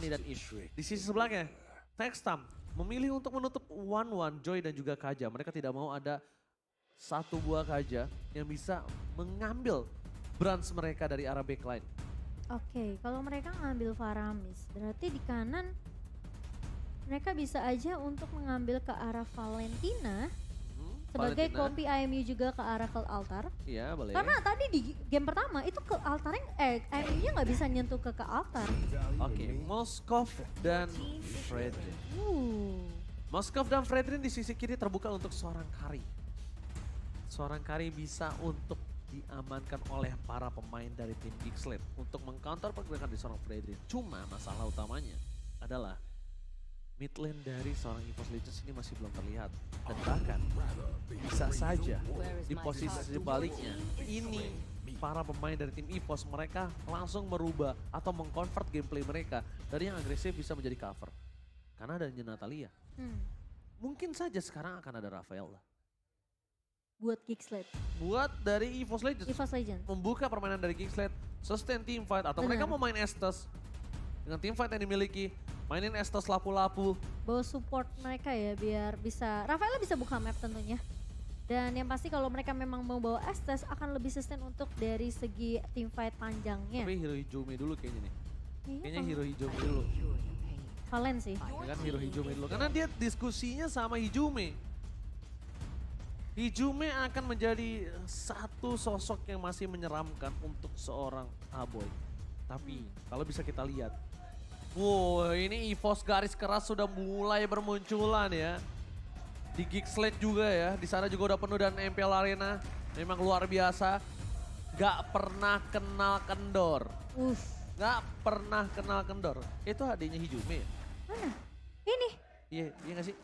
Sunny dan Ish. Di sisi sebelahnya, Textam memilih untuk menutup 1-1 Joy dan juga Kaja. Mereka tidak mau ada satu buah Kaja yang bisa mengambil branch mereka dari arah backline. Oke, kalau mereka ngambil Faramis, berarti di kanan mereka bisa aja untuk mengambil ke arah Valentina sebagai Valentina. copy IMU juga ke arah Cult Altar. Iya boleh. Karena tadi di game pertama itu Cult Altarnya, IMU-nya nggak bisa nyentuh ke Altar. Oke, Moskov dan Fredrin. Moskov dan Fredrin di sisi kiri terbuka untuk seorang Kari. Seorang Kari bisa untuk diamankan oleh para pemain dari tim Geekslate untuk mengcounter pergerakan dari seorang Fredrin. Cuma masalah utamanya adalah mid lane dari seorang EVOS Legends ini masih belum terlihat. Dan bahkan bisa saja di posisi sebaliknya ini para pemain dari tim EVOS mereka langsung merubah atau mengconvert gameplay mereka dari yang agresif bisa menjadi cover. Karena adanya Natalia. Mungkin saja sekarang akan ada Rafaela. Buat Geekslate, Buat dari EVOS Legends. EVOS Legends. Membuka permainan dari Geekslate, sustain team fight atau mereka mau main Estes dengan team fight yang dimiliki, mainin Estes lapu-lapu. Bawa support mereka ya biar bisa, Rafaela bisa buka map tentunya. Dan yang pasti kalau mereka memang mau bawa Estes akan lebih sustain untuk dari segi team fight panjangnya. Tapi Hero Hijome dulu kayaknya nih. Iya, Kayaknya Hero Hijome dulu. Valen sih. Ya kan Hero Hijome dulu. Karena dia diskusinya sama Hijome. Hijome akan menjadi satu sosok yang masih menyeramkan untuk seorang Aboy. Tapi kalau bisa kita lihat. Wow, ini EVOS garis keras sudah mulai bermunculan ya. Di Geekslate juga ya, di sana juga udah penuh dan MPL Arena. Memang luar biasa. Gak pernah kenal kendor. Gak pernah kenal kendor. Itu adiknya Hijome ya? Mana? Ini? Iya, iya gak sih?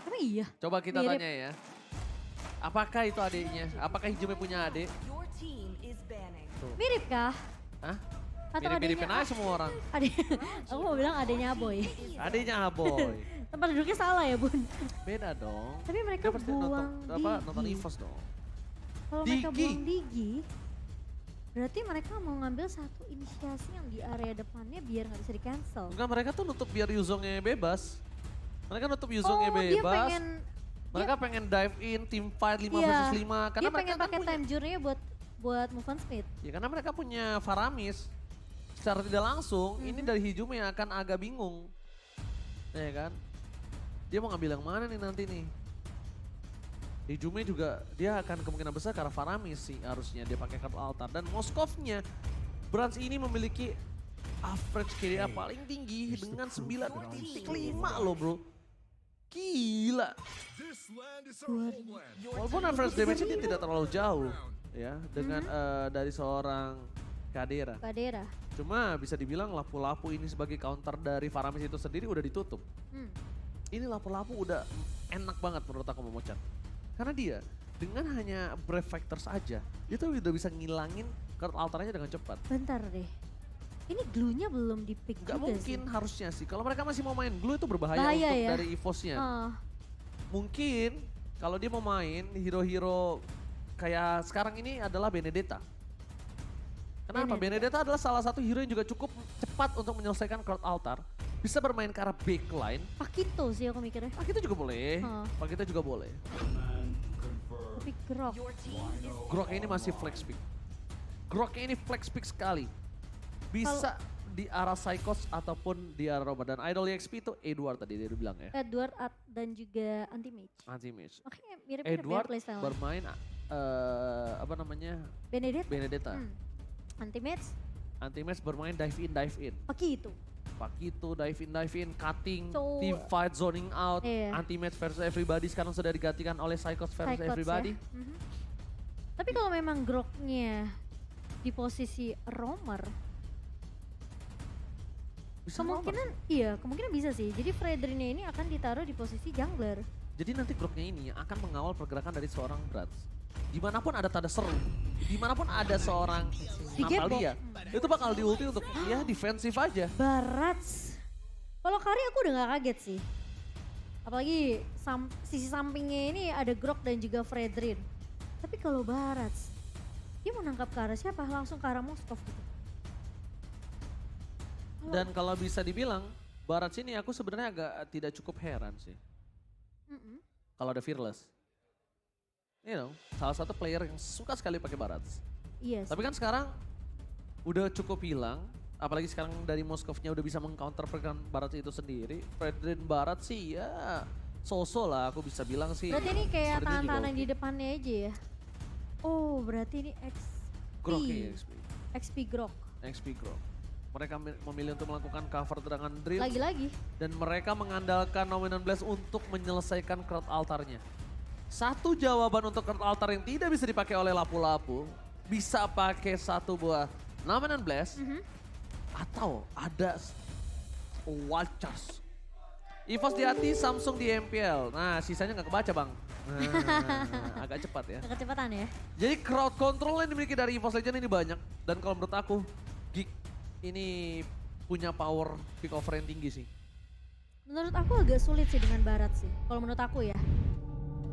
Emang iya? Coba kita Mirip. tanya ya. Apakah itu adiknya? Apakah Hijome punya adik? Mirip kah? Hah? Atau Mirip-miripin adiknya- aja semua orang. Adik, aku mau bilang adiknya Boy. Adiknya Aboy. Tempat duduknya salah ya bun. Beda dong. Tapi mereka Dia pasti buang nonton Digi. EVOS dong. Kalau mereka Digi. buang Digi, berarti mereka mau ngambil satu inisiasi yang di area depannya biar nggak bisa di cancel. Enggak, mereka tuh nutup biar Yuzongnya bebas. Mereka nutup Yuzongnya dia bebas. pengen, Mereka pengen dive in, team fight 5 iya, versus 5. Karena dia mereka pengen kan pakai punya, time journey buat move on speed. ya karena mereka punya Faramis. Secara tidak langsung, ini dari Hijumi yang akan agak bingung. Ya kan? Dia mau ngambil yang mana nih nanti nih? Hijumi juga dia akan kemungkinan besar karena Faramis sih harusnya dia pakai kartu altar. Dan Moskovnya, branch ini memiliki average KDA paling tinggi dengan 9.5 loh bro. Gila. Walaupun average damage dia tidak terlalu jauh ya dengan dari seorang Kadera. Kadera. Cuma bisa dibilang lapu-lapu ini sebagai counter dari Faramis itu sendiri udah ditutup. Ini lapu-lapu udah enak banget menurut aku Momochan. Karena dia dengan hanya Brave Factor saja, itu udah bisa ngilangin kartu altarnya dengan cepat. Bentar deh. Ini glue-nya belum di pick Gak juga mungkin sih. harusnya sih. Kalau mereka masih mau main glue itu berbahaya Bahaya untuk ya? dari EVOS-nya. Mungkin kalau dia mau main hero-hero kayak sekarang ini adalah Benedetta. Kenapa? Benedetta adalah salah satu hero yang juga cukup cepat untuk menyelesaikan crowd altar. Bisa bermain ke arah backline. Pakito sih aku mikirnya. Pakito juga boleh. Hah. Pakito juga boleh. Tapi Grok. Groknya ini masih flex pick. Groknya ini flex pick sekali. Bisa di arah Psychos ataupun di arah Roma. Dan Idol EXP itu Edward tadi dia bilang ya. Edward dan juga Anti-Mage. Anti-Mage. Oke, mirip-mirip ya Edward playstyle. bermain apa namanya? Benedetta. Benedetta. Anti-Mage. Anti-Mage bermain dive in. Pakito. Pakito dive in, cutting, So, team fight, zoning out, iya. anti-match versus everybody sekarang sudah digantikan oleh Psychos versus Psychots everybody. ya. Tapi kalau memang Groknya di posisi roamer, Bisa kemungkinan kemungkinan bisa sih. Jadi Fredrinnya ini akan ditaruh di posisi jungler. Jadi nanti Groknya ini akan mengawal pergerakan dari seorang Brats. Dimanapun ada tanda seru, dimanapun ada seorang Di Natalia, itu bakal diulti untuk ya defensif aja. Barats. Kalau Kari aku udah gak kaget sih. Apalagi sisi sampingnya ini ada Grok dan juga Fredrin. Tapi kalau Barats, dia mau nangkap ke arah siapa? Langsung ke arah Moskov gitu. Dan kalau bisa dibilang, Barat sini aku sebenarnya agak tidak cukup heran sih. Mm-mm. Kalau ada Fearless. Salah satu player yang suka sekali pakai Barat. Iya Tapi sih. kan sekarang udah cukup hilang. Apalagi sekarang dari Moskovnya udah bisa mengcounter pergerakan Barat itu sendiri. Fredrin Barat sih ya so-so lah aku bisa bilang sih. Berarti ini kayak Sepertinya juga tahan-tahanan oke. di depannya aja ya. Oh berarti ini XP. Grok ya XP. XP Grok. XP Grok. Mereka memilih untuk melakukan cover dengan Dreams. Lagi-lagi. Dan mereka mengandalkan Nominant Blast untuk menyelesaikan crowd altarnya. Satu jawaban untuk crowd altar yang tidak bisa dipakai oleh lapu-lapu. Bisa pakai satu buah Nominant Blast. Atau ada Wild Charge. EVOS di hati, Samsung di MPL. Nah sisanya nggak kebaca bang. Nah, agak cepat ya. Kecepatan ya. Jadi crowd control yang dimiliki dari EVOS Legend ini banyak. Dan kalau menurut aku, Geek ini punya power pick over yang tinggi sih. Menurut aku agak sulit sih dengan Barat sih. Kalau menurut aku ya.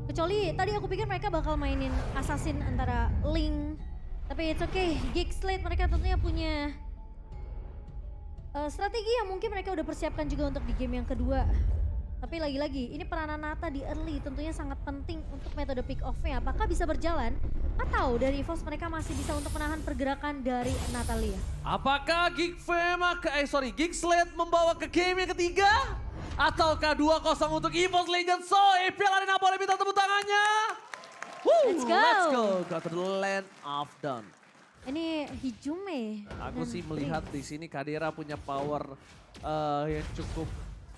Kecuali tadi aku pikir mereka bakal mainin Assassin antara Link. Tapi it's okay. Geek Slate mereka tentunya punya strategi yang mungkin mereka udah persiapkan juga untuk di game yang kedua. Tapi lagi-lagi ini peranan Nata di early tentunya sangat penting untuk metode pick off-nya. Apakah bisa berjalan atau dari EVOS mereka masih bisa untuk menahan pergerakan dari Natalia? Apakah Geek Slate membawa ke game yang ketiga? Ataukah 2-0 untuk EVOS Legends? So, EPL Arena boleh minta tepuk tangannya. Woo, Let's go. Let's go to the land of dawn. Ini Hijume. Aku dan sih melihat Dreams. di sini Kadera punya power yang cukup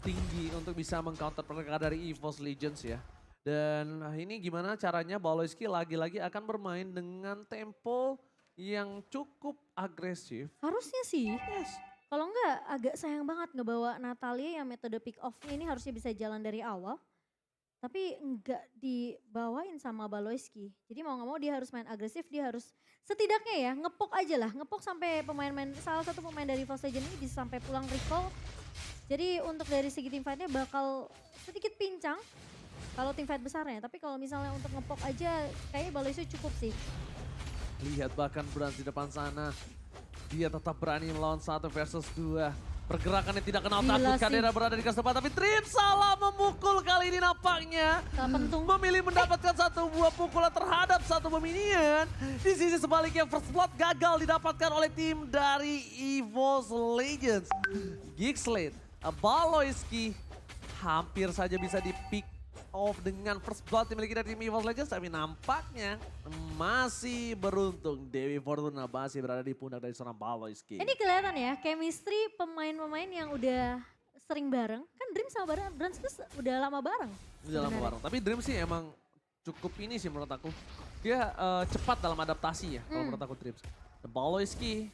tinggi untuk bisa mengcounter pergerakan dari EVOS Legends ya. Dan ini gimana caranya Baloyski lagi-lagi akan bermain dengan tempo yang cukup agresif. Harusnya sih. Yes. Kalau enggak agak sayang banget ngebawa Natalia yang metode pick off-nya ini harusnya bisa jalan dari awal. Tapi enggak dibawain sama Baloyski. Jadi mau gak mau dia harus main agresif, dia harus setidaknya ya ngepok aja lah. Ngepok sampai salah satu pemain dari EVOS Legends ini bisa sampai pulang recall. Jadi untuk dari segi team fight-nya bakal sedikit pincang kalau team fight besarnya. Tapi kalau misalnya untuk ngepok aja kayaknya Baloyski cukup sih. Lihat bahkan Brans di depan sana. Dia tetap berani melawan 1 versus 2. Pergerakannya tidak kenal Gila takut, sih. Kadera berada di kesepadan. Tapi Dream salah memukul kali ini nampaknya. Salah pentung. Memilih mendapatkan satu buah pukulan terhadap satu minion. Di sisi sebaliknya First Blood gagal didapatkan oleh tim dari EVOS Legends. Geek Slate, Baloyski hampir saja bisa di pick off dengan First Blood dimiliki dari tim EVOS Legends. Tapi nampaknya masih beruntung. Dewi Fortuna masih berada di pundak dari seorang Baloyski. Ini kelihatan ya chemistry pemain-pemain yang udah sering bareng. Kan Dream sama Brans tuh udah lama bareng. Udah lama sebenarnya. bareng. Tapi Dream sih emang cukup ini sih menurut aku. Dia cepat dalam adaptasi ya kalau menurut aku Dreams. The Baloyski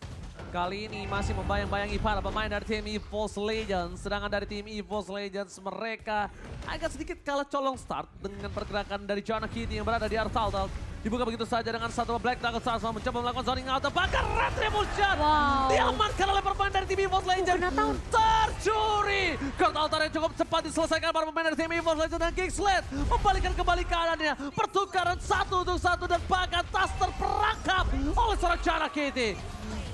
kali ini masih membayang-bayangi para pemain dari tim EVOS Legends. Sedangkan dari tim EVOS Legends mereka agak sedikit kalah colong start dengan pergerakan dari Joanna Kitty yang berada di Artaltal. Dibuka begitu saja dengan satu Black Dragon Stars mencoba melakukan zoning out. Bahkan Retribution Wow. diamankan oleh pemain dari tim EVOS Legends. kena tahun. Tercuri. Crowd altar yang cukup cepat diselesaikan para pemain dari tim EVOS Legends dan Geek Slate membalikan kembali keadaannya. Pertukaran 1-1 dan bahkan tas terperangkap oleh seorang Joanna Kitty.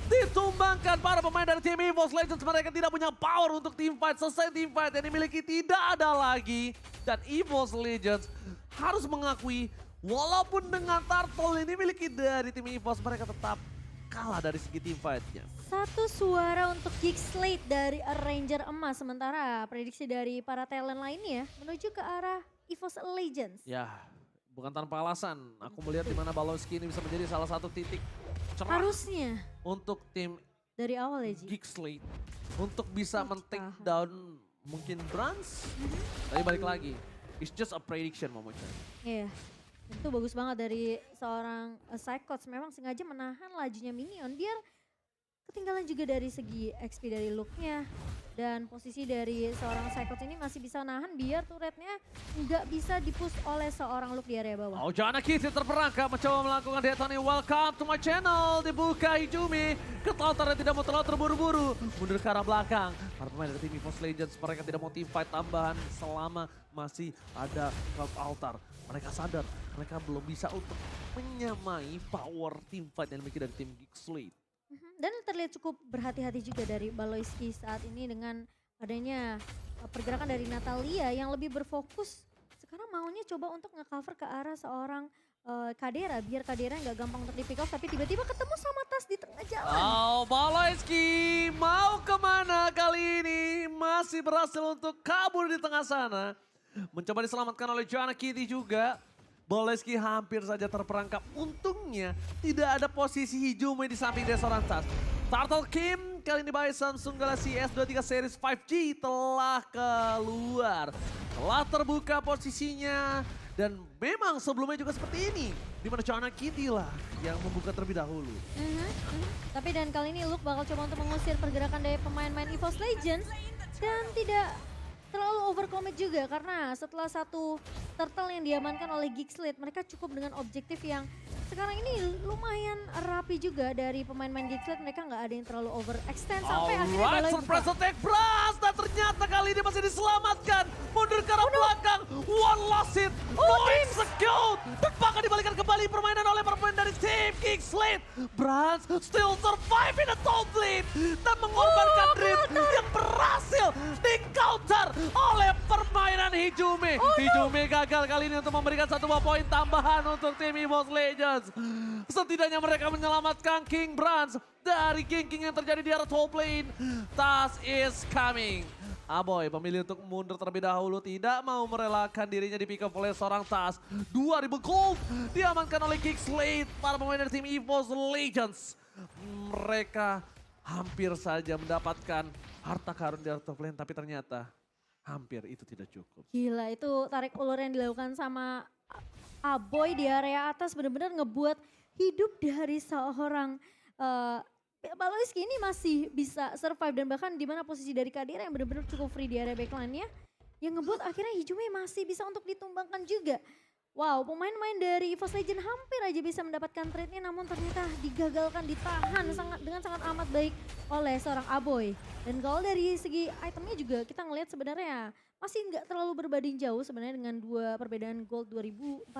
Ditumbangkan para pemain dari tim EVOS Legends. Mereka tidak punya power untuk team fight. Selesai team fight yang dimiliki tidak ada lagi. Dan EVOS Legends harus mengakui walaupun dengan turtle ini dimiliki dari tim EVOS, mereka tetap kalah dari segi team fight-nya. Satu suara untuk Geek Slate dari Ranger Emas. Sementara prediksi dari para talent lainnya menuju ke arah EVOS Legends. Ya, bukan tanpa alasan. Aku melihat di mana Baloyski ini bisa menjadi salah satu titik cerah Harusnya untuk tim dari awal ya Ji. Geek Slate untuk bisa Harus men-take tahan. down mungkin Brans. Tapi balik lagi, it's just a prediction Momocha. Iya. Itu bagus banget dari seorang Psychots. Memang sengaja menahan lajunya minion biar ketinggalan juga dari segi XP dari looknya. Dan posisi dari seorang Psychots ini masih bisa nahan biar turretnya nggak bisa dipush oleh seorang look di area bawah. Oh, Joanna Kitty terperangkap mencoba melakukan detoni. Welcome to my channel. Dibuka Hijumi. Keteltar yang tidak mau terlalu terburu-buru. Mundur ke arah belakang. Para pemain dari tim EVOS Legends mereka tidak mau team fight tambahan selama masih ada crowd altar. Mereka sadar mereka belum bisa untuk menyamai power team fight yang dimiliki dari tim Geek Slate. Dan terlihat cukup berhati-hati juga dari Baloyski saat ini dengan adanya pergerakan dari Natalia yang lebih berfokus. Sekarang maunya coba untuk nge-cover ke arah seorang Kadera, biar Kadera nggak gampang untuk di pick off, tapi tiba-tiba ketemu sama Tas di tengah jalan. Oh, Baloyski mau kemana kali ini? Masih berhasil untuk kabur di tengah sana. Mencoba diselamatkan oleh Joanna Kitty juga. Baloyski hampir saja terperangkap. Untungnya tidak ada posisi Hijume di samping dia seorang Tas. Turtle Kim kali ini by Samsung Galaxy S23 Series 5G telah keluar. Telah terbuka posisinya. Dan memang sebelumnya juga seperti ini. Di mana Joanna Kitty lah yang membuka terlebih dahulu. Tapi dan kali ini Luke bakal coba untuk mengusir pergerakan dari pemain-pemain EVOS Legends. Dan tidak terlalu overcommit juga karena setelah satu turtle yang diamankan oleh Geekslead, mereka cukup dengan objektif yang sekarang ini lumayan rapi juga dari pemain-pemain Geekslead. Mereka nggak ada yang terlalu overextend sampai akhirnya Alright, Baloi surprise buka. attack Bras. Dan ternyata kali ini masih diselamatkan. Mundur ke arah belakang. One lost it. No execute. Dan bahkan dibalikan kembali permainan oleh pemain dari tim Geekslead. Bras still survive in the top lead. Dan mengorbankan Dream yang berhasil di counter oleh permainan Hijume. Hijume gagal kali ini untuk memberikan satu buah poin tambahan untuk tim EVOS Legends. Setidaknya mereka menyelamatkan King Brands dari ganking yang terjadi di arah top lane. Tas is coming. Aboy memilih untuk mundur terlebih dahulu, tidak mau merelakan dirinya di pick up oleh seorang Tas. 2000 gold diamankan oleh Geekslead, para pemain dari tim EVOS Legends. Mereka hampir saja mendapatkan harta karun di arah top lane, tapi ternyata hampir itu tidak cukup. Gila, itu tarik ulur yang dilakukan sama Aboy di area atas benar-benar ngebuat hidup dari seorang Baloyski ini masih bisa survive, dan bahkan di mana posisi dari Kadira yang benar-benar cukup free di area backline-nya yang ngebuat akhirnya Hijume masih bisa untuk ditumbangkan juga. Wow, pemain-pemain dari EVOS Legend hampir aja bisa mendapatkan trade-nya, namun ternyata digagalkan, ditahan dengan sangat amat baik oleh seorang Aboy. Dan kalau dari segi itemnya juga kita ngelihat sebenarnya masih nggak terlalu berbanding jauh sebenarnya dengan dua perbedaan gold 2400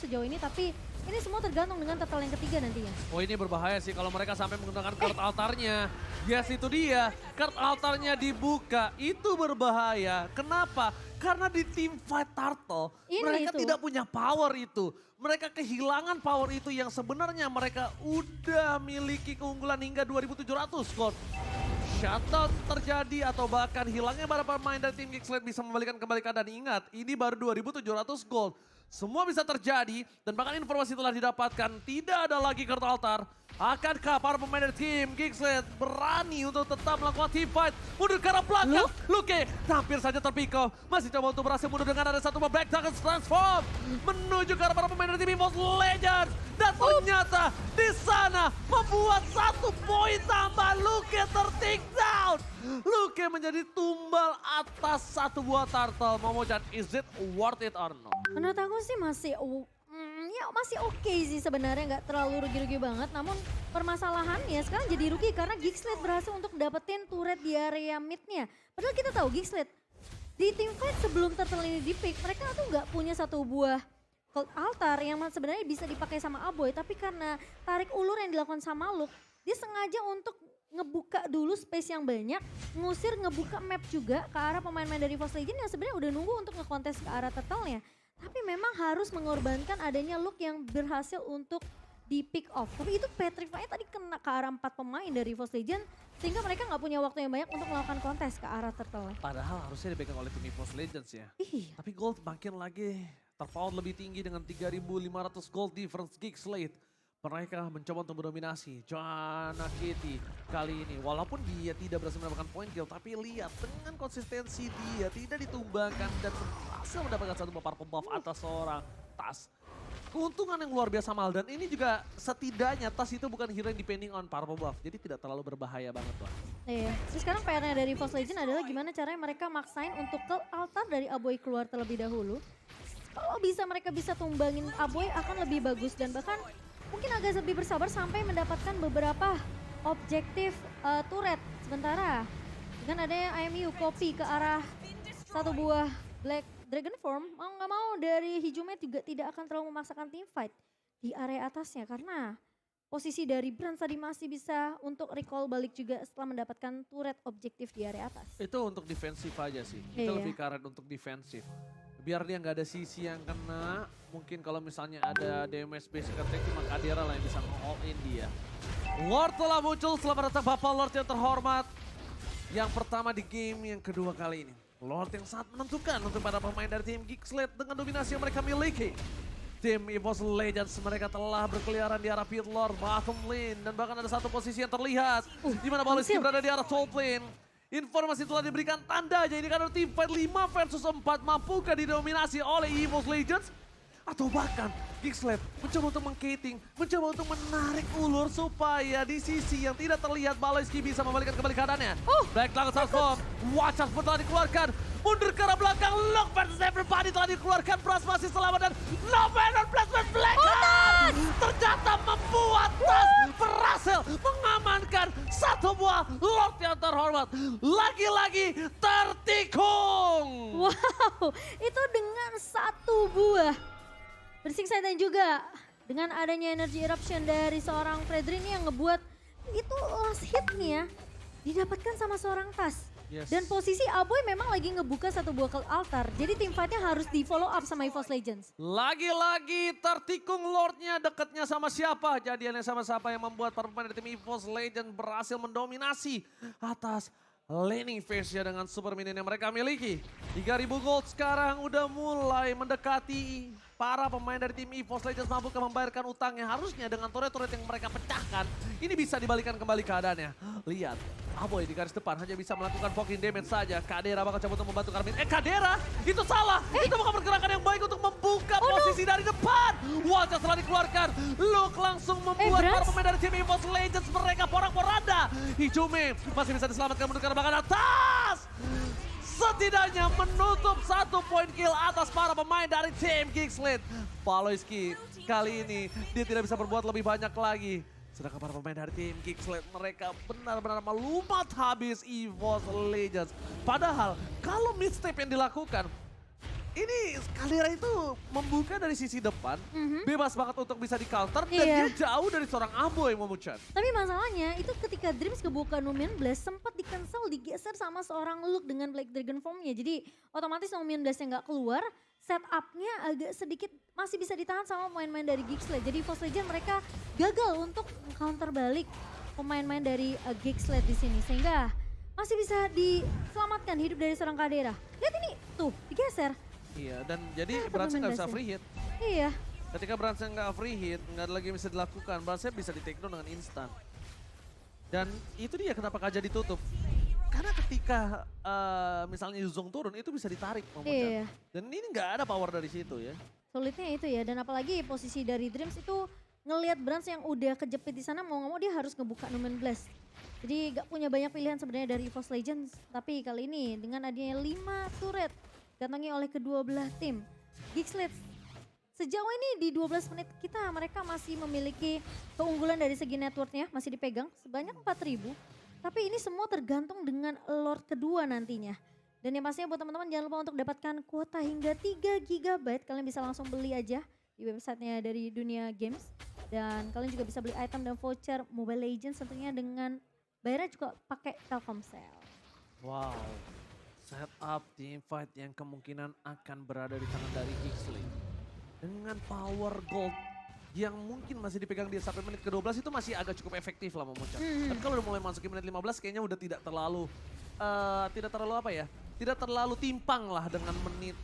sejauh ini, tapi ini semua tergantung dengan total yang ketiga nantinya. Oh, ini berbahaya sih kalau mereka sampai menggunakan card altarnya. Yes, itu dia. Card altarnya dibuka, itu berbahaya. Kenapa? Karena di tim fight Turtle, mereka tidak punya power itu. Mereka kehilangan power itu yang sebenarnya mereka udah miliki keunggulan hingga 2700 gold. Shutdown terjadi atau bahkan hilangnya para pemain dari tim Geekslead bisa membalikan kembali keadaan. Ingat, ini baru 2700 gold. Semua bisa terjadi dan bahkan informasi telah didapatkan, tidak ada lagi card altar. Akankah para pemain dari tim Geekslead berani untuk tetap melakukan team fight? Mundur ke arah belakang, Luke hampir saja terpikau. Masih coba untuk berhasil mundur dengan ada satu Black Dragon transform. Menuju ke arah para pemain dari tim EVOS Legends. Dan ternyata di sana membuat satu poin tambah. Luke ter-take down. Luke menjadi tumbal atas satu buah turtle. Momojan, is it worth it or not? Menurut aku sih masih ya masih oke sih sebenarnya, nggak terlalu rugi-rugi banget. Namun permasalahannya sekarang jadi rugi karena Geekslead berhasil untuk dapetin turret di area mid-nya. Padahal kita tahu Geekslead di team fight sebelum turtle ini di pick, mereka tuh nggak punya satu buah cold altar yang sebenarnya bisa dipakai sama Aboy. Tapi karena tarik ulur yang dilakukan sama Luke, dia sengaja untuk ngebuka dulu space yang banyak, ngusir, ngebuka map juga ke arah pemain-pemain dari EVOS Legends yang sebenarnya udah nunggu untuk ngekontes ke arah turtle-nya. Tapi memang harus mengorbankan adanya Luke yang berhasil untuk di pick off. Tapi itu Petrify tadi kena ke arah 4 pemain dari EVOS Legends sehingga mereka nggak punya waktu yang banyak untuk melakukan kontes ke arah turtle. Padahal harusnya dipegang oleh tim EVOS Legends ya. Iya. Tapi gold makin lagi terpaut lebih tinggi dengan 3.500 gold difference Geekslead. Mereka mencoba untuk mendominasi Joanna Kitty kali ini. Walaupun dia tidak berhasil mendapatkan point kill, tapi lihat dengan konsistensi dia tidak ditumbangkan dan berhasil mendapatkan satu purple buff atas seorang Tas. Keuntungan yang luar biasa Mal, dan ini juga setidaknya Tas itu bukan hero yang depending on purple buff, jadi tidak terlalu berbahaya banget lah. Iya, terus sekarang PR-nya dari EVOS Legends adalah gimana caranya mereka maksain untuk ke altar dari Aboy keluar terlebih dahulu. Kalau bisa mereka bisa tumbangin Aboy akan lebih bagus, dan bahkan mungkin agak lebih bersabar sampai mendapatkan beberapa objektif turret. Sementara dengan adanya IMU copy ke arah satu buah Black Dragon Form, mau nggak mau dari Hijume juga tidak akan terlalu memaksakan team fight di area atasnya karena posisi dari Brands tadi masih bisa untuk recall balik juga setelah mendapatkan turret objektif di area atas. Itu untuk defensif aja sih. Itu Iya. lebih karet untuk defensif. Biar dia nggak ada sisi yang kena. Mungkin kalau misalnya ada damage basic attack cuma Kadera lah yang bisa nge-all in dia. Lord telah muncul, selamat datang Bapak Lord yang terhormat. Yang pertama di game yang kedua kali ini. Lord yang sangat menentukan untuk para pemain dari tim Geeksled dengan dominasi yang mereka miliki. Tim EVOS Legends mereka telah berkeliaran di arah pit lord, bottom lane. Dan bahkan ada satu posisi yang terlihat. Di mana Baloyski berada di arah top lane. Informasi telah diberikan tandanya ini karena tim fight 5 versus 4 mampukah didominasi oleh EVOS Legends? Atau bahkan Geeksled mencoba untuk mengkating, mencoba untuk menarik ulur supaya di sisi yang tidak terlihat Baloyski bisa membalikkan kembali keadaannya. Black Lung transform, Watch Out pun telah dikeluarkan. Mundur ke arah belakang, Lock versus Everybody telah dikeluarkan. Pras masih selamat dan no banner placement Black Lung ternyata membuat Tas berhasil mengamankan satu buah Lord yang terhormat. Lagi-lagi tertikung. Wow, itu dengan satu buah. Bersingsaitan juga dengan adanya energy eruption dari seorang Fredrin yang ngebuat itu last hit nih ya. Didapatkan sama seorang Tas. Yes. Dan posisi Aboy memang lagi ngebuka satu buah ke altar. Jadi tim fightnya harus di follow up sama EVOS Legends. Lagi-lagi tertikung Lordnya dekatnya sama siapa? Jadiannya sama siapa yang membuat para pemain dari tim EVOS Legends berhasil mendominasi atas laning phase-nya dengan super minion yang mereka miliki. 3000 gold sekarang udah mulai mendekati para pemain dari tim EVOS Legends mampukah membayarkan utangnya. Harusnya dengan turret-turret yang mereka pecahkan, ini bisa dibalikan kembali keadaannya. Lihat, Aboy di garis depan hanya bisa melakukan poking damage saja. Kadera bakal coba untuk membantu Karmin. Kadera, itu salah. Itu bukan pergerakan yang baik untuk membuka posisi dari depan. Wajah setelah dikeluarkan. Luke langsung membuat para pemain dari tim EVOS Legends mereka porak-poranda. Hijume masih bisa diselamatkan menurut bahkan atas. Setidaknya menutup satu poin kill atas para pemain dari tim Geeksled. Baloyski kali ini dia tidak bisa berbuat lebih banyak lagi. Sedangkan para pemain dari tim Geeksled mereka benar-benar melumat habis EVOS Legends. Padahal kalau misstep yang dilakukan, ini Kadera itu membuka dari sisi depan, bebas banget untuk bisa di counter dan dia jauh dari seorang Aboy Momo-chan. Tapi masalahnya itu ketika Dreams kebuka Numian Blast sempat di-cancel, digeser sama seorang Luke dengan Black Dragon Form-nya. Jadi otomatis Numian Blast-nya nggak keluar, setup-nya agak sedikit masih bisa ditahan sama pemain-pemain dari Geeksled. Jadi EVOS Legends mereka gagal untuk counter balik pemain-pemain dari Geeksled di sini. Sehingga masih bisa diselamatkan hidup dari seorang Kadera. Lihat ini, tuh digeser. Iya, dan jadi Brands nggak bisa free hit. Iya. Ketika Brands nggak free hit, nggak ada lagi yang bisa dilakukan. Brands bisa di take down dengan instan. Dan itu dia kenapa Kaja ditutup. Karena ketika misalnya Yuzong turun, itu bisa ditarik Momo-chan. Iya. Dan ini nggak ada power dari situ ya. Sulitnya itu ya, dan apalagi posisi dari Dreams itu ngelihat Brands yang udah kejepit di sana mau nggak mau dia harus ngebuka Numen Blast. Jadi gak punya banyak pilihan sebenarnya dari EVOS Legends. Tapi kali ini dengan adanya 5 turret didatangi oleh kedua belah tim. Geeksled sejauh ini di 12 menit kita mereka masih memiliki keunggulan dari segi networknya masih dipegang sebanyak 4.000. Tapi ini semua tergantung dengan Lord kedua nantinya. Dan yang pastinya buat teman-teman jangan lupa untuk dapatkan kuota hingga 3 GB. Kalian bisa langsung beli aja di websitenya dari Dunia Games. Dan kalian juga bisa beli item dan voucher Mobile Legends tentunya dengan bayarnya juga pakai Telkomsel. Wow. Setup team fight yang kemungkinan akan berada di tangan dari Geeksled. Dengan power gold yang mungkin masih dipegang dia sampai menit ke-12 itu masih agak cukup efektif lah Momo-chan. Tapi kalau udah mulai masukin menit 15 kayaknya udah tidak terlalu apa ya? Tidak terlalu timpang lah dengan menit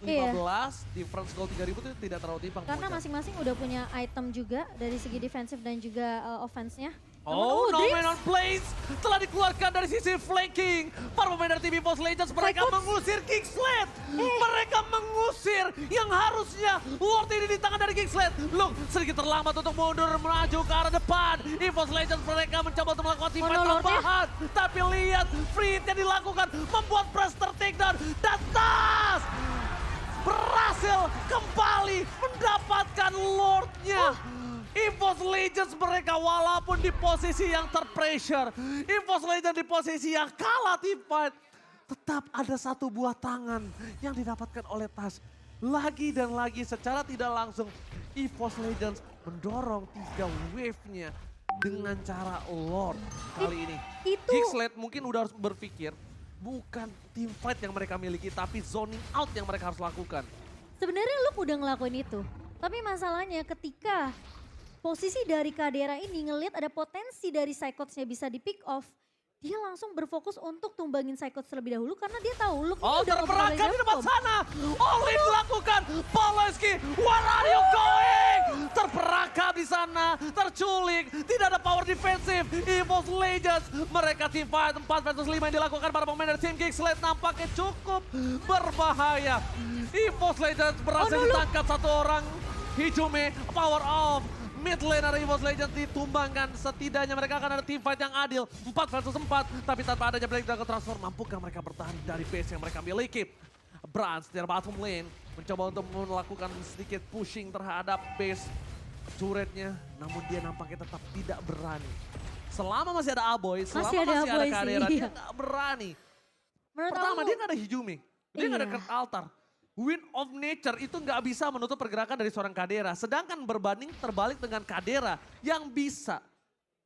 15 difference gold 3.000 itu tidak terlalu timpang. Karena masing-masing udah punya item juga dari segi defensif dan juga offense-nya. Oh, no man on plays telah dikeluarkan dari sisi flanking. Para pemain dari tim EVOS Legends mereka mengusir Geeksled. Mereka mengusir yang harusnya Lord ini di tangan dari Geeksled. Look, sedikit terlambat untuk mundur maju ke arah depan. EVOS Legends mereka mencoba untuk melakukan team fight tambahan. Tapi lihat free hit yang dilakukan membuat Press tertakedown. Dan Tas berhasil kembali mendapatkan Lordnya. EVOS Legends mereka walaupun di posisi yang terpressure, EVOS Legends di posisi yang kalah team fight, tetap ada satu buah tangan yang didapatkan oleh Tas. Lagi dan lagi secara tidak langsung EVOS Legends mendorong 3 wave-nya dengan cara Lord kali ini. Itu Geeksled mungkin udah harus berpikir bukan team fight yang mereka miliki tapi zoning out yang mereka harus lakukan. sebenarnya Luke udah ngelakuin itu. Tapi masalahnya ketika posisi dari Kadera ini ngelihat ada potensi dari Psychots-nya bisa di pick off, dia langsung berfokus untuk tumbangin Psychots terlebih dahulu karena dia tahu Luke ini udah Terperangkap di depan overpower. sana. Olin dilakukan. Poloski, where are you going? Terperangkap di sana, terculik. Tidak ada power defensif. EVOS Legends, mereka team fight 4 versus 5 yang dilakukan para pemain dari tim Geeksled nampaknya cukup berbahaya. EVOS Legends berhasil ditangkap satu orang. Hijume, power off. Mid laner EVOS Legends ditumbangkan, setidaknya mereka akan ada team fight yang adil. 4 versus 4, tapi tanpa adanya Blade Dragon Transfer, mampukah mereka bertahan dari base yang mereka miliki? Brans dari bottom lane mencoba untuk melakukan sedikit pushing terhadap base turretnya, namun dia nampaknya tetap tidak berani. Selama masih ada Aboy, selama masih ada Aboy Kadera, sih, dia nggak berani. Menurut Pertama, aku, dia nggak ada Hijume, dia nggak ada Iya. Kurt Altar. Wind of Nature itu nggak bisa menutup pergerakan dari seorang Kadera. Sedangkan berbanding terbalik dengan Kadera yang bisa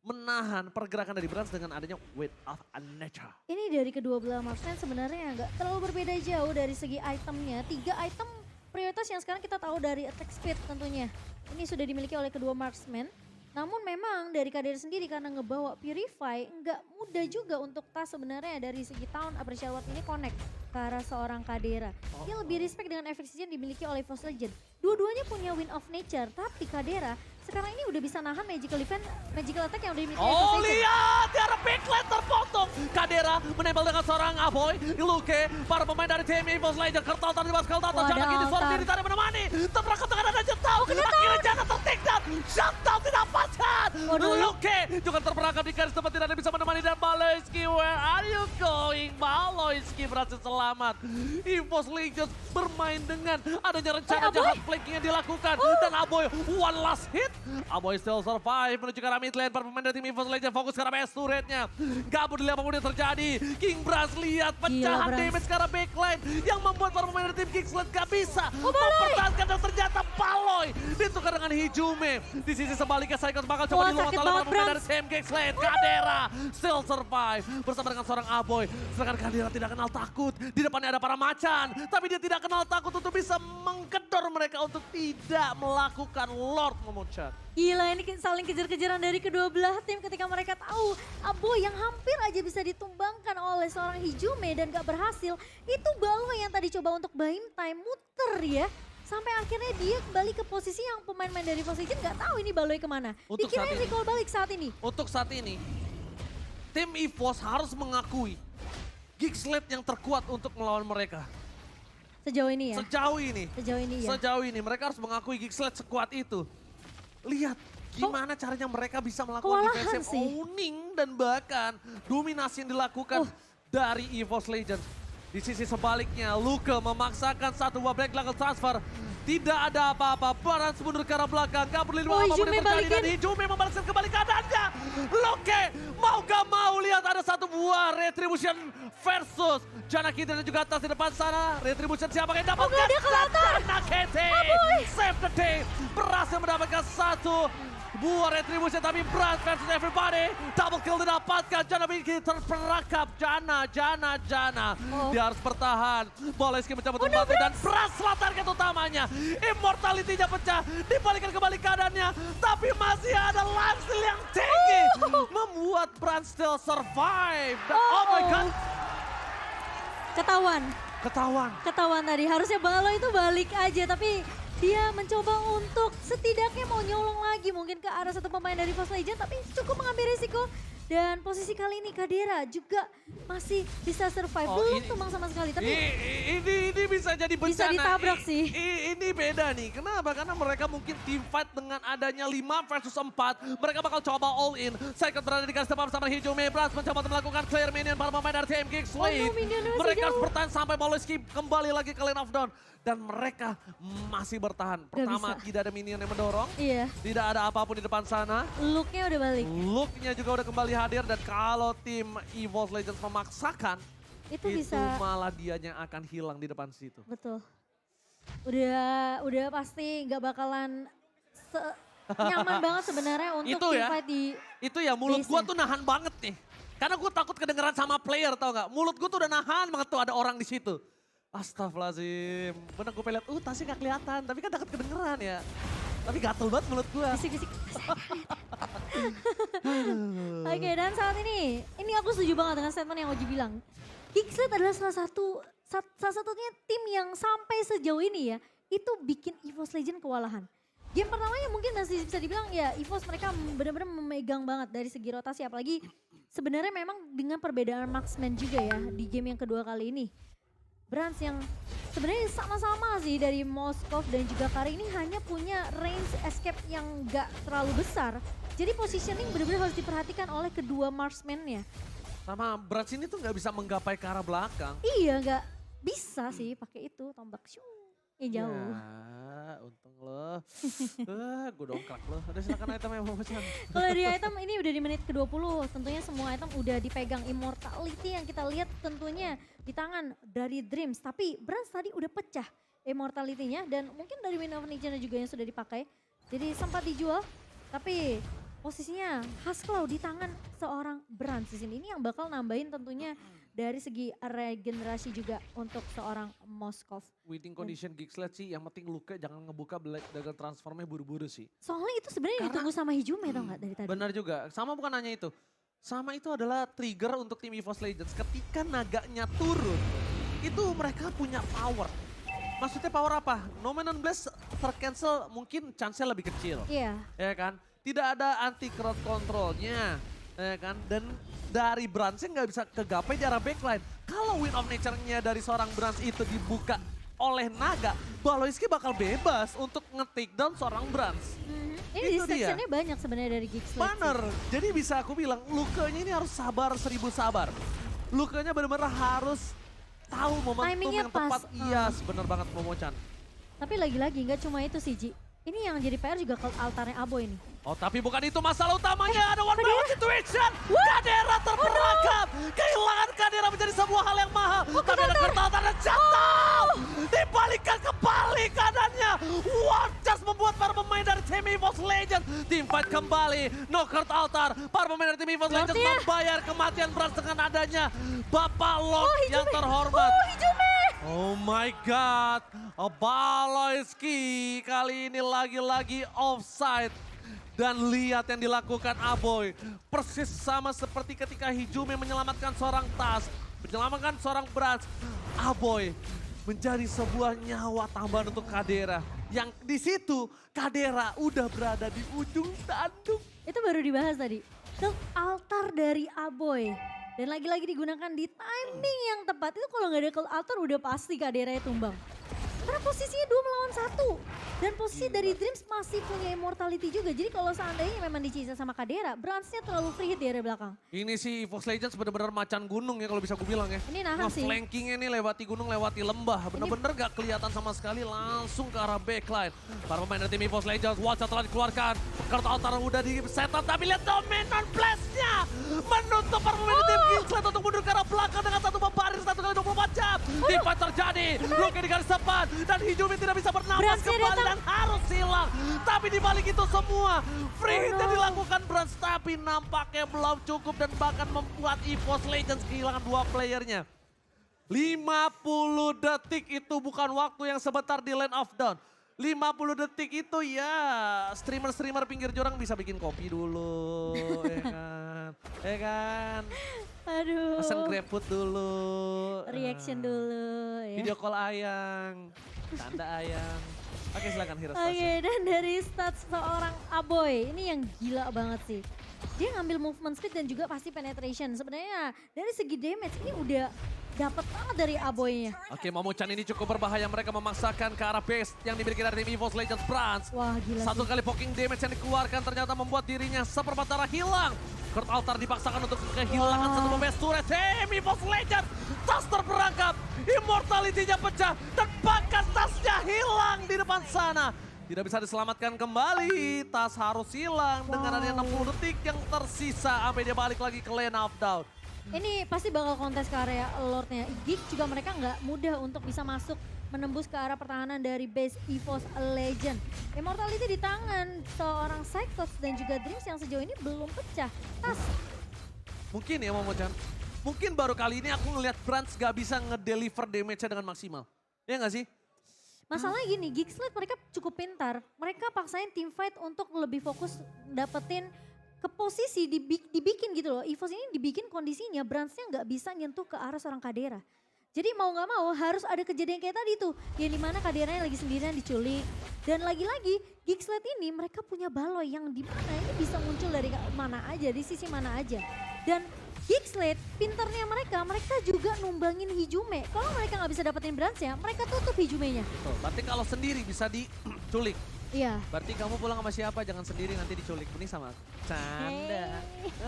menahan pergerakan dari Brans dengan adanya Wind of Nature. ini dari kedua belah marksman sebenarnya nggak terlalu berbeda jauh dari segi itemnya. 3 item prioritas yang sekarang kita tahu dari attack speed tentunya. Ini sudah dimiliki oleh kedua marksman. Namun memang dari Kadera sendiri karena ngebawa Purify nggak mudah juga untuk tas sebenarnya dari segi tahun Aperture Ward ini connect ke arah seorang Kadera. Dia lebih respect dengan efisiensi yang dimiliki oleh EVOS Legend. Dua-duanya punya Wind of Nature, tapi Kadera sekarang ini udah bisa nahan magical event, magical attack yang udah dimiliki oleh EVOS Legend. Lihat, di arah backline terpotong. Kadera menempel dengan seorang Aboy, Luke, para pemain dari tim EVOS Legend, Kertaltar di bawah Kertaltar, Wah, Jana kini suara Altar. diri tadi menemani. Terperangkap dengan ada Jentau, akhirnya Jana tertikdat, shutdown didapatkan. Waduh. Luke juga terperangkap di garis tempat tidak ada bisa menemani dan Baloyski, where are you going? Baloyski berhasil selamat. EVOS Legend bermain dengan adanya rencana Aboy. jahat flanking yang dilakukan. Dan Aboy, one last hit. Aboy still survive menuju ke arah mid lane. Para pemain dari tim EVOS Legend fokus ke arah base turretnya. Gak peduli apapun yang terjadi. King Brans lihat pecahan Brans. damage ke arah backline yang membuat para pemain dari tim Geeksled gak bisa mempertahankan dan ternyata Baloy ditukar dengan Hijume. Di sisi sebaliknya Cyclones bakal coba Wah, dilewat sakit oleh para banget, pemain Brans. dari tim Geeksled. Kadera still survive bersama dengan seorang Aboy. Sedangkan Kadera tidak kenal takut. Di depannya ada para macan. Tapi dia tidak kenal takut untuk bisa menggedor mereka untuk tidak melakukan Lord Memuncak. Gila, ini saling kejar-kejaran dari kedua belah tim ketika mereka tahu Aboy yang hampir aja bisa ditumbangkan oleh seorang Hijume dan gak berhasil. Itu Baloy yang tadi coba untuk buying time muter ya. Sampai akhirnya dia kembali ke posisi yang pemain-pemain dari EVOS Legend gak tahu ini Baloy kemana. Untuk Dikirain saat ini. recall balik saat ini. Untuk saat ini, tim EVOS harus mengakui Geeksled yang terkuat untuk melawan mereka. Sejauh ini ya. Sejauh ini. Sejauh ini ya. Sejauh ini mereka harus mengakui Geeksled sekuat itu. Lihat gimana caranya mereka bisa melakukan kewalahan defensive sih. owning dan bahkan dominasi yang dilakukan dari EVOS Legends. Di sisi sebaliknya, Luke memaksakan satu buah Black Dragon Transfer. Tidak ada apa-apa, Barans mundur ke arah belakang, gak peduli apapun Hijume yang terjadi. Dan balikin. Hijume membalaskan kembali keadaannya. Luke mau gak mau lihat ada satu buah Retribution versus Janaki dan juga atas di depan sana. Retribution siapa yang dapatkan? nggak, dia ke Altar. Janakete, save the day, berhasil mendapatkan satu buah Retribution, tapi Brans versus everybody. Double kill didapatkan, Jana Binki terperangkap. Jana. Dia harus bertahan. Boleski mencoba untuk membantu dan Brans selatan target utamanya. Immortality-nya pecah, dibalikan kembali keadaannya. Tapi masih ada life steal yang tinggi. Membuat Brans still survive. Dan, oh my god, Ketahuan tadi. Harusnya Baloy itu balik aja tapi dia mencoba untuk setidaknya mau nyolong lagi mungkin ke arah satu pemain dari EVOS Legend tapi cukup mengambil risiko. Dan posisi kali ini Kadera juga masih bisa survive. Belum tumbang sama sekali tapi ini bisa jadi bencana. bisa ditabrak sih. Ini beda nih. Kenapa? Karena mereka mungkin team fight dengan adanya 5 versus 4. Mereka bakal coba all in. Cyclones berada di garis depan bersama Hijume. Brans mencoba untuk melakukan clear minion para pemain dari tim Geeksled. minionnya masih Mereka harus jauh. bertahan sampai Baloyski kembali lagi ke lane of down. Dan mereka masih bertahan. Pertama, bisa. tidak ada minion yang mendorong. Iya, Tidak ada apapun di depan sana. look-nya udah balik. Look-nya juga udah kembali hadir. Dan kalau tim EVOS Legends memaksakan, Itu itu bisa, malah dianya akan hilang di depan situ. betul. Udah pasti nggak bakalan nyaman banget sebenarnya untuk Itu ya. teamfight di Itu ya mulut gua base-nya. tuh nahan banget nih. Karena gue takut kedengeran sama player tau gak. Mulut gue tuh udah nahan banget tuh ada orang di situ. Astagfirullahaladzim. Bener gue pelet, tasnya gak kelihatan. Tapi kan takut kedengeran ya. Tapi gatel banget mulut gue. Bisik-bisik. Oke, dan saat ini aku setuju banget dengan statement yang Oji bilang. Geeks League adalah salah satunya tim yang sampai sejauh ini ya, itu bikin EVOS Legend kewalahan. Game pertamanya mungkin masih bisa dibilang ya EVOS mereka benar-benar memegang banget dari segi rotasi, apalagi sebenarnya memang dengan perbedaan marksman juga ya di game yang kedua kali ini. Brands yang sebenarnya sama-sama sih dari Moskov dan juga Kari ini hanya punya range escape yang gak terlalu besar. Jadi positioning benar-benar harus diperhatikan oleh kedua marksman-nya. Sama Brats ini tuh gak bisa menggapai ke arah belakang. Iya gak bisa sih pakai itu tombak shoo. Jauh. Ya, untung lo. Gue dongkrak lo. Udah silakan itemnya mau pesan. Kalau dari item ini udah di menit ke-20, tentunya semua item udah dipegang. Immortality yang kita lihat tentunya di tangan dari Dreams. Tapi Brands tadi udah pecah Immortality-nya dan mungkin dari Wind of Nature juga yang sudah dipakai. Jadi sempat dijual, tapi posisinya Haskell di tangan seorang Brands di sini. Ini yang bakal nambahin tentunya dari segi regenerasi juga untuk seorang Moskov. Winning condition Geeks League sih yang penting luka jangan ngebuka dagang transformnya buru-buru sih. Soalnya itu sebenarnya ditunggu sama Hijume tau gak dari tadi? Benar juga, sama bukan hanya itu. Sama itu adalah trigger untuk tim EVOS Legends. Ketika naganya turun, itu mereka punya power. Maksudnya power apa? Nomenon Blast tercancel mungkin chance-nya lebih kecil. Iya. Ya kan? Tidak ada anti crowd controlnya. Ya kan? Dan dari Brands nggak bisa kegapai di arah backline. Kalau Wind of Nature-nya dari seorang Brands itu dibuka oleh Naga, Baloiski bakal bebas untuk nge-take down seorang Brands. Ini Itu dia. distraction-nya banyak sebenarnya dari Geeks League. Bener, jadi bisa aku bilang lukanya ini harus sabar 1000 sabar. Lukanya benar-benar harus tahu momentum Timingnya yang tepat. pas. Iya, bener banget Momochan. Tapi lagi-lagi nggak cuma itu sih Ji. Ini yang jadi PR juga kalau altarnya Abo ini. Oh tapi bukan itu masalah utamanya, ada one by one situation. Kadera terperangkap, kehilangan Kadera menjadi sebuah hal yang mahal. Kadera kertautan dan jatuh, dibalikan kembali keadaannya. One Charge membuat para pemain dari tim EVOS Legends teamfight kembali. Knockout altar, para pemain dari tim EVOS Legends Lordnya. membayar kematian Brands dengan adanya Bapak Lord yang Hijume. terhormat. Hijume! Oh my God, Baloiski kali ini lagi-lagi offside. Dan lihat yang dilakukan Aboy. Persis sama seperti ketika Hijume menyelamatkan seorang Tas. Menyelamatkan seorang Brands. Aboy menjadi sebuah nyawa tambahan untuk Kadera. Yang di situ Kadera udah berada di ujung tanduk. Itu baru dibahas tadi. Tilt altar dari Aboy. Dan lagi-lagi digunakan di timing yang tepat. Itu kalau nggak ada tilt altar udah pasti Kadera tumbang. Karena posisinya 2 melawan 1. Dan posisi dari Dreams masih punya immortality juga. Jadi kalau seandainya memang dicisa sama Kadera, Brands-nya terlalu free hit di area belakang. Ini si EVOS Legends benar-benar macan gunung ya kalau bisa gue bilang ya. Ini nahan sih. Flankingnya nih lewati gunung, lewati lembah. Bener-bener gak kelihatan sama sekali langsung ke arah backline. Para pemain dari tim EVOS Legends, Watcha telah dikeluarkan. Kartu altar udah di setup, tapi lihat dominan blast-nya. Menutup para pemain dari tim Geeks League untuk mundur ke arah belakang dengan satu baris 1 kali 24 jam. Teamfight terjadi, Luka di garis depan. Dan Hijume tidak bisa bernapas Brands-nya kembali datang. dan harus hilang. Tapi dibalik itu semua, free hit yang no. dilakukan Brands tapi nampaknya belum cukup dan bahkan membuat EVOS Legends kehilangan 2 playernya. 50 detik itu bukan waktu yang sebentar di Land of Dawn. 50 detik itu ya streamer-streamer pinggir jurang bisa bikin kopi dulu, ya kan? Ya kan? Aduh. Pesen GrabFood dulu. Reaction dulu ya. Video call ayang, tanda ayang. Oke silakan Hiro. Oke, dan dari stats seorang Aboy, ini yang gila banget sih. Dia ngambil movement speed dan juga pasti penetration. Sebenarnya dari segi damage ini udah dapat banget dari Aboy-nya. Oke, Momochan ini cukup berbahaya. Mereka memaksakan ke arah base yang dimiliki dari tim EVOS Legends Brands. Wah gila Satu sih. kali poking damage yang dikeluarkan ternyata membuat dirinya seperempat darah hilang. Kurt Altar dipaksakan untuk kehilangan Wow. satu pemain turret. Tim EVOS Legends, tas terperangkap, immortality-nya pecah dan bahkan tasnya hilang di depan sana. Tidak bisa diselamatkan kembali, tas harus hilang dengan adanya 60 detik yang tersisa sampai dia balik lagi ke Land of Dawn. Ini pasti bakal kontes ke area Lordnya. Geek juga mereka nggak mudah untuk bisa masuk menembus ke arah pertahanan dari base EVOS Legend. Immortality di tangan seorang Cyclops dan juga Dreams yang sejauh ini belum pecah. Tas. Mungkin ya Momo-chan, mungkin baru kali ini aku ngelihat Brans gak bisa ngedeliver damage-nya dengan maksimal. Ya gak sih? Masalahnya gini, Geekslate mereka cukup pintar. Mereka paksain team fight untuk lebih fokus dapetin ke posisi dibikin gitu loh. EVOS ini dibikin kondisinya Bransnya nggak bisa nyentuh ke arah seorang Kadera. Jadi mau nggak mau harus ada kejadian kayak tadi tuh. Yang dimana Kaderanya lagi sendirian diculik. Dan lagi-lagi Geekslate ini mereka punya Baloi yang dimana ini bisa muncul dari mana aja, di sisi mana aja. Dan Geekslate pinternya mereka juga numbangin Hijume. Kalau mereka nggak bisa dapetin Bransnya, mereka tutup Hijumenya. Tuh, berarti kalau sendiri bisa diculik. Iya. Berarti kamu pulang sama siapa, jangan sendiri nanti diculik. Mending sama aku. Canda.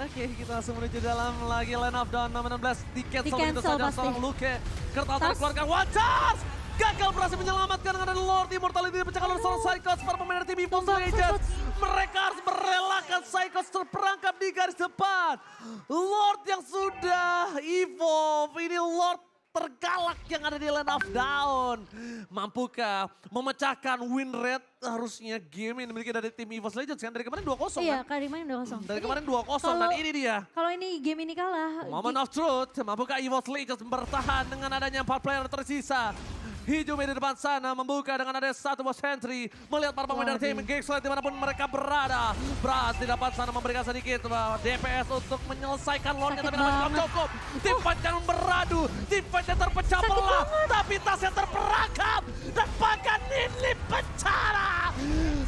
Oke, kita langsung menuju dalam lagi line up down nomor 16. Di cancel begitu saja pasti. seorang Luke. Kertas keluarkan one charge. Gagal berhasil menyelamatkan dengan ada Lord Immortality dipecahkan oleh seorang Psychos para pemain dari tim EVOS Legends. Mereka harus merelakan Psychos terperangkap di garis depan. Lord yang sudah evolve, ini Lord tergalak yang ada di line up down. Mampukah memecahkan win rate harusnya game yang dimiliki dari tim EVOS Legends kan? Dari kemarin 2-0 Iya, kan? kemarin 2-0. Dari kemarin 2-0 dan ini dia. Kalau ini game ini kalah. Moment of truth, mampukah EVOS Legends bertahan dengan adanya 4 player tersisa. Hijume di depan sana membuka dengan ada satu bos entry. Melihat para pemain dari tim Geekslate dimanapun mereka berada. Bras di depan sana memberikan sedikit DPS untuk menyelesaikan Lordnya. Tapi nampaknya cukup. Tim fight yang beradu. Tim fight yang terpecah belah. Tapi tasnya terperangkap. Dan bahkan ini pecah.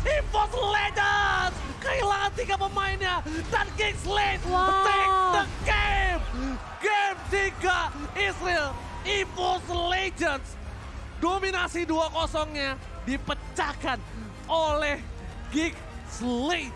EVOS Legends kehilangan 3 pemainnya. Dan Geekslate take the game. Game 3 Israel EVOS Legends. Dominasi 2-0-nya dipecahkan oleh Geekslate.